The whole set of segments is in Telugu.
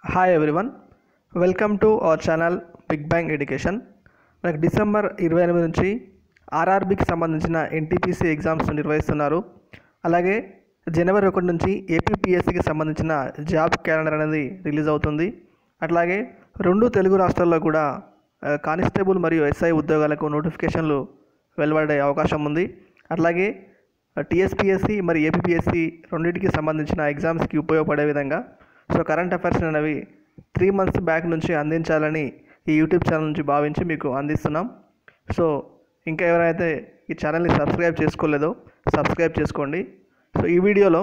Hi everyone, welcome to our channel big bang education. మనకు డిసెంబర్ 28 నుంచి ఆర్ఆర్బికి సంబంధించిన ఎన్టీపీసీ ఎగ్జామ్స్ నిర్వహిస్తున్నారు. అలాగే జనవరి 1 నుంచి ఏపీపీఎస్సికి సంబంధించిన జాబ్ క్యాలెండర్ అనేది రిలీజ్ అవుతుంది. అట్లాగే రెండు తెలుగు రాష్ట్రాల్లో కూడా కానిస్టేబుల్ మరియు ఎస్ఐ ఉద్యోగాలకు నోటిఫికేషన్లు వెలువడే అవకాశం ఉంది. అట్లాగే టీఎస్పీఎస్సి మరియు ఏపీపీఎస్సి రెండింటికి సంబంధించిన ఎగ్జామ్స్కి ఉపయోగపడే విధంగా కరెంట్ అఫైర్స్ అనేవి 3 months బ్యాక్ నుంచి అందించాలని ఈ యూట్యూబ్ ఛానల్ నుంచి భావించి మీకు అందిస్తున్నాం. ఇంకా ఎవరైతే ఈ ఛానల్ని సబ్స్క్రైబ్ చేసుకోలేదో సబ్స్క్రైబ్ చేసుకోండి. ఈ వీడియోలో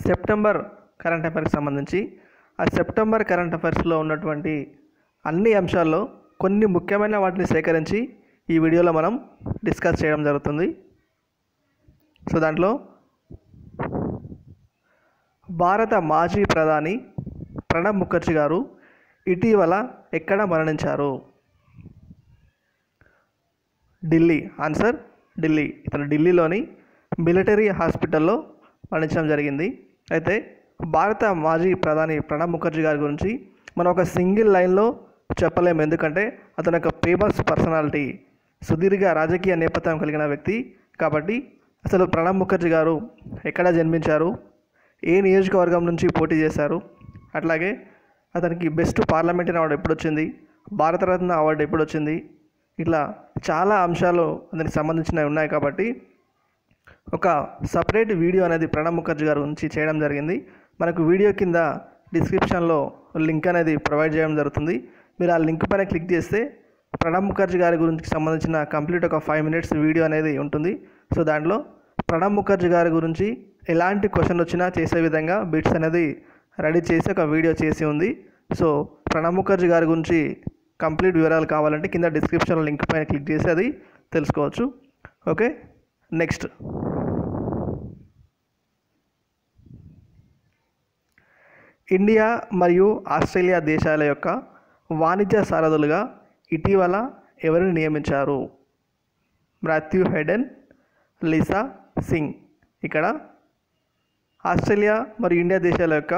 సెప్టెంబర్ కరెంట్ అఫైర్స్కి సంబంధించి ఆ సెప్టెంబర్ కరెంట్ అఫైర్స్లో ఉన్నటువంటి అన్ని అంశాల్లో కొన్ని ముఖ్యమైన వాటిని సేకరించి ఈ వీడియోలో మనం డిస్కస్ చేయడం జరుగుతుంది. దాంట్లో భారత మాజీ ప్రధాని ప్రణబ్ ముఖర్జీ గారు ఇటీవల ఎక్కడ మరణించారు? ఢిల్లీ. ఆన్సర్ ఢిల్లీ. ఇతను ఢిల్లీలోని మిలిటరీ హాస్పిటల్లో మరణించడం జరిగింది. అయితే భారత మాజీ ప్రధాని ప్రణబ్ ముఖర్జీ గారి గురించి మనం ఒక సింగిల్ లైన్లో చెప్పలేము. ఎందుకంటే అతను ఒక ఫేమస్ పర్సనాలిటీ, సుదీర్ఘ రాజకీయ నేపథ్యం కలిగిన వ్యక్తి. కాబట్టి అసలు ప్రణబ్ ముఖర్జీ గారు ఎక్కడ జన్మించారు, ఏ నియోజకవర్గం నుంచి పోటీ చేశారు, అట్లాగే అతనికి బెస్ట్ పార్లమెంటరీ అవార్డు ఎప్పుడు వచ్చింది, భారతరత్న అవార్డు ఎప్పుడు వచ్చింది, ఇట్లా చాలా అంశాలు అతనికి సంబంధించినవి ఉన్నాయి. కాబట్టి ఒక సపరేట్ వీడియో అనేది ప్రణబ్ ముఖర్జీ గారి గురించి చేయడం జరిగింది. మనకు వీడియో కింద డిస్క్రిప్షన్లో లింక్ అనేది ప్రొవైడ్ చేయడం జరుగుతుంది. మీరు ఆ లింక్ పైన క్లిక్ చేస్తే ప్రణబ్ ముఖర్జీ గారి గురించి సంబంధించిన కంప్లీట్ ఒక 5 minutes వీడియో అనేది ఉంటుంది. దాంట్లో ప్రణబ్ ముఖర్జీ గారి గురించి ఎలాంటి క్వశ్చన్ వచ్చినా చేసే విధంగా బిట్స్ అనేది రెడీ చేసి ఒక వీడియో చేసి ఉంది. ప్రణబ్ ముఖర్జీ గారి గురించి కంప్లీట్ వివరాలు కావాలంటే కింద డిస్క్రిప్షన్లో లింక్ పైన క్లిక్ చేసి అది తెలుసుకోవచ్చు. ఓకే, నెక్స్ట్ ఇండియా మరియు ఆస్ట్రేలియా దేశాల యొక్క వాణిజ్య సారథులుగా ఇటీవల ఎవరిని నియమించారు? Matthew Hayden, Lisa Singh. ఇక్కడ ఆస్ట్రేలియా మరియు ఇండియా దేశాల యొక్క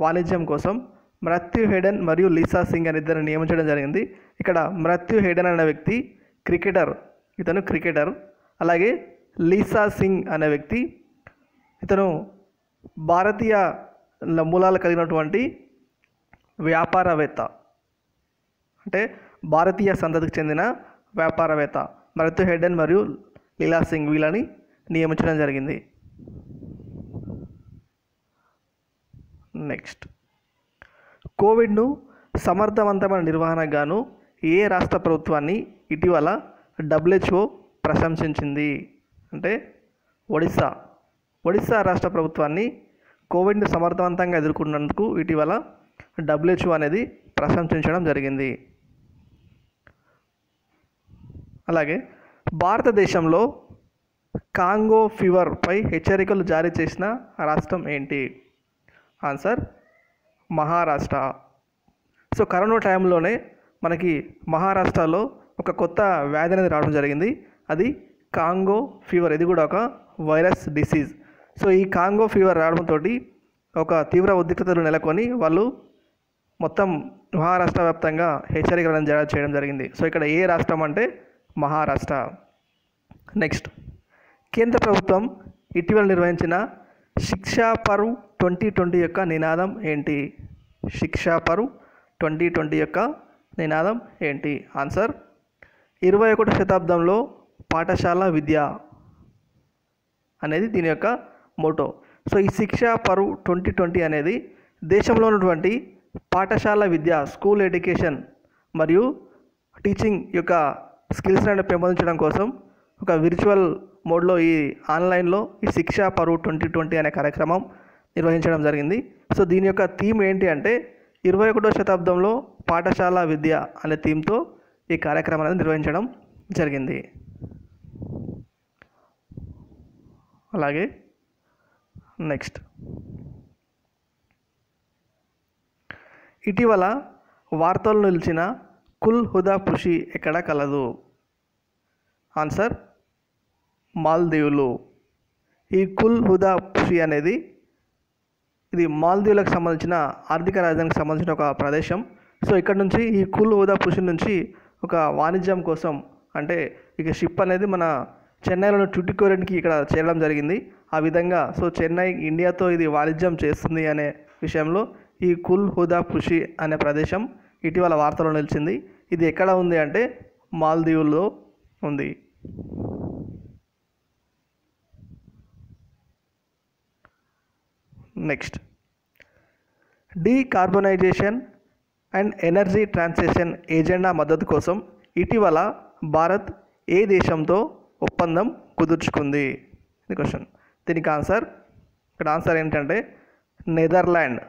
వాణిజ్యం కోసం మాథ్యూ హెడెన్ మరియు లీసా సింగ్ అనే ఇద్దరిని నియమించడం జరిగింది. ఇక్కడ మాథ్యూ హెడెన్ అనే వ్యక్తి ఇతను క్రికెటర్. అలాగే లీసా సింగ్ అనే వ్యక్తి ఇతను భారతీయ మూలాలు కలిగినటువంటి వ్యాపారవేత్త, అంటే భారతీయ సంతతికి చెందిన వ్యాపారవేత్త. మాథ్యూ హెడెన్ మరియు లీలా సింగ్ వీళ్ళని నియమించడం జరిగింది. నెక్స్ట్, కోవిడ్ను సమర్థవంతమైన నిర్వహణకు గాను ఏ రాష్ట్ర ప్రభుత్వాన్ని ఇటీవల WHO ప్రశంసించింది? అంటే ఒడిశా రాష్ట్ర ప్రభుత్వాన్ని కోవిడ్ను సమర్థవంతంగా ఎదుర్కొన్నందుకు ఇటీవల WHO అనేది ప్రశంసించడం జరిగింది. అలాగే భారతదేశంలో కాంగో ఫీవర్పై హెచ్చరికలు జారీ చేసిన రాష్ట్రం ఏంటి? ఆన్సర్ మహారాష్ట్ర. కరోనా టైంలోనే మనకి మహారాష్ట్రలో ఒక కొత్త వ్యాధి అనేది రావడం జరిగింది. అది కాంగో ఫీవర్. ఇది కూడా ఒక వైరస్ డిసీజ్. ఈ కాంగో ఫీవర్ రావడంతో ఒక తీవ్ర ఉద్రిక్తతలు నెలకొని వాళ్ళు మొత్తం మహారాష్ట్ర వ్యాప్తంగా హెచ్చరికలను జారీ చేయడం జరిగింది. ఇక్కడ ఏ రాష్ట్రం అంటే మహారాష్ట్ర. నెక్స్ట్, కేంద్ర ప్రభుత్వం ఇటీవల నిర్వహించిన శిక్షా పర్వ్ 2020 యొక్క నినాదం ఏంటి? శిక్షా పర్వ్ 2020 యొక్క నినాదం ఏంటి? ఆన్సర్ 21వ శతాబ్దంలో పాఠశాల విద్య అనేది దీని యొక్క మోటో. ఈ శిక్షా పర్వ్ 2020 అనేది దేశంలో ఉన్నటువంటి పాఠశాల విద్య, స్కూల్ ఎడ్యుకేషన్ మరియు టీచింగ్ యొక్క స్కిల్స్ అనేది పెంపొందించడం కోసం ఒక విర్చువల్ మోడ్లో ఆన్లైన్లో ఈ శిక్షా పర్వ్ 2020 అనే కార్యక్రమం నిర్వహించడం జరిగింది. దీని యొక్క థీమ్ ఏంటి అంటే 21వ శతాబ్దంలో పాఠశాల విద్య అనే థీమ్తో ఈ కార్యక్రమం అనేది నిర్వహించడం జరిగింది. అలాగే నెక్స్ట్, ఇటీవల వార్తలు నిలిచిన కుల్ హుదా కృషి ఎక్కడ కలదు? ఆన్సర్ మాల్దీవులు. ఈ కుల్ హుదా కృషి అనేది ఇది మాల్దీవులకు సంబంధించిన ఆర్థిక రాజధానికి సంబంధించిన ఒక ప్రదేశం. సో ఇక్కడ నుంచి ఈ కుల్ హుదా పుషి నుంచి ఒక వాణిజ్యం కోసం అంటే ఇక షిప్ అనేది మన చెన్నైలోని టుటికోరిన్కి ఇక్కడ చేరడం జరిగింది. ఆ విధంగా సో చెన్నై ఇండియాతో ఇది వాణిజ్యం చేస్తుంది అనే విషయంలో ఈ కుల్ హుదా పుషి అనే ప్రదేశం ఇటీవల వార్తలో నిలిచింది. ఇది ఎక్కడ ఉంది అంటే మాల్దీవుల్లో ఉంది. Next, decarbonisation and energy transition agenda మద్దతు కోసం ఇటీవల భారత్ ఏ దేశంతో ఒప్పందం కుదుర్చుకుంది? ఇది క్వశ్చన్. దీనికి ఇక్కడ ఆన్సర్ ఏంటంటే నెదర్లాండ్.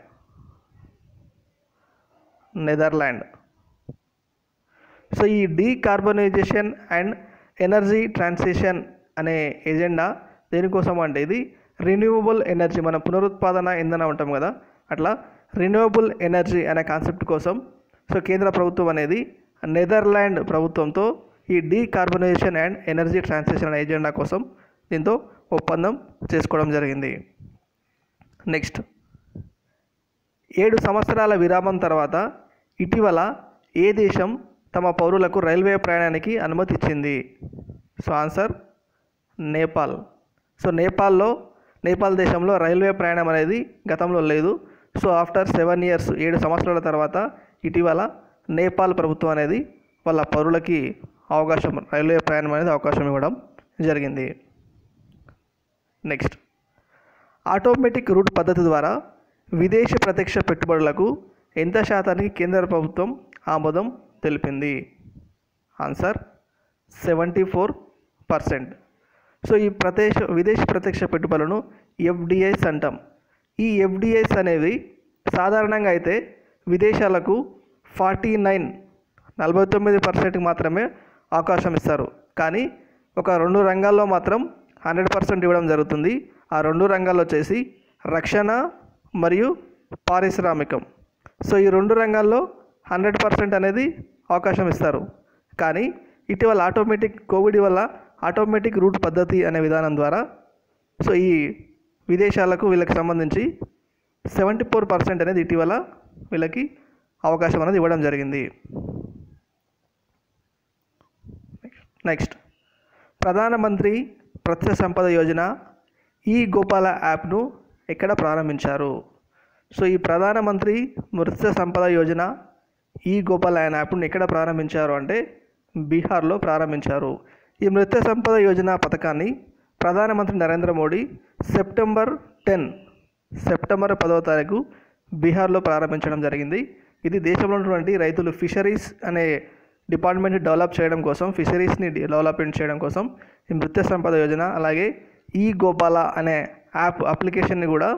సో ఈ డీకార్బనైజేషన్ అండ్ ఎనర్జీ ట్రాన్సిషన్ అనే ఎజెండా దేనికోసం అంటే ఇది రిన్యూవబుల్ ఎనర్జీ, మన పునరుత్పాదన ఇంధనం ఉంటాం కదా, అట్లా రిన్యూవబుల్ ఎనర్జీ అనే కాన్సెప్ట్ కోసం సో కేంద్ర ప్రభుత్వం అనేది నెదర్లాండ్ ప్రభుత్వంతో ఈ డీకార్బనైజేషన్ అండ్ ఎనర్జీ ట్రాన్సిషన్ అనే ఎజెండా కోసం దీంతో ఒప్పందం చేసుకోవడం జరిగింది. నెక్స్ట్, 7 సంవత్సరాల విరామం తర్వాత ఇటీవల ఏ దేశం తమ పౌరులకు రైల్వే ప్రయాణానికి అనుమతి ఇచ్చింది? So answer Nepal. So Nepal దేశంలో రైల్వే ప్రయాణం అనేది గతంలో లేదు. సో ఆఫ్టర్ 7 ఇయర్స్ 7 సంవత్సరాల తర్వాత ఇటీవల నేపాల్ ప్రభుత్వం అనేది వాళ్ళ పౌరులకి రైల్వే ప్రయాణం అనేది అవకాశం ఇవ్వడం జరిగింది. నెక్స్ట్, ఆటోమేటిక్ రూట్ పద్ధతి ద్వారా విదేశీ ప్రత్యక్ష పెట్టుబడులకు ఎంత శాతానికి కేంద్ర ప్రభుత్వం ఆమోదం తెలిపింది? ఆన్సర్ 74%. సో ఈ విదేశీ ప్రత్యక్ష పెట్టుబడులను ఎఫ్డిఐస్ అంటాం. ఈ ఎఫ్డిఐస్ అనేవి సాధారణంగా అయితే విదేశాలకు 49% మాత్రమే అవకాశం ఇస్తారు. కానీ ఒక 2 రంగాల్లో మాత్రం 100% ఇవ్వడం జరుగుతుంది. ఆ 2 రంగాల్లో వచ్చేసి రక్షణ మరియు పారిశ్రామికం. సో ఈ 2 రంగాల్లో 100% అనేది అవకాశం ఇస్తారు. కానీ ఇటీవల కోవిడ్ వల్ల ఆటోమేటిక్ రూట్ పద్ధతి అనే విధానం ద్వారా సో ఈ విదేశాలకు వీళ్ళకి సంబంధించి 74% అనేది ఇటీవల వీళ్ళకి అవకాశం అనేది ఇవ్వడం జరిగింది. నెక్స్ట్, ప్రధానమంత్రి మత్స్య సంపద యోజన ఈ గోపాల యాప్ను ఎక్కడ ప్రారంభించారు? సో ఈ ప్రధానమంత్రి మత్స్య సంపద యోజన ఈ గోపాల యాప్ను ఎక్కడ ప్రారంభించారు అంటే బీహార్లో ప్రారంభించారు. ఈ మత్స్య సంపద యోజన పథకాన్ని ప్రధానమంత్రి నరేంద్ర మోడీ సెప్టెంబర్ 10వ తారీఖు బీహార్లో ప్రారంభించడం జరిగింది. ఇది దేశంలో ఉన్నటువంటి రైతులు ఫిషరీస్ అనే డిపార్ట్మెంట్ని డెవలప్ చేయడం కోసం, ఫిషరీస్ని డెవలప్మెంట్ చేయడం కోసం ఈ మత్స్య సంపద యోజన అలాగే ఈ గోపాల అనే అప్లికేషన్ని కూడా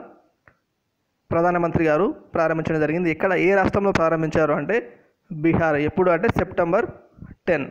ప్రధానమంత్రి గారు ప్రారంభించడం జరిగింది. ఇక్కడ ఏ రాష్ట్రంలో ప్రారంభించారు అంటే బీహార్. ఎప్పుడు అంటే సెప్టెంబర్ 10.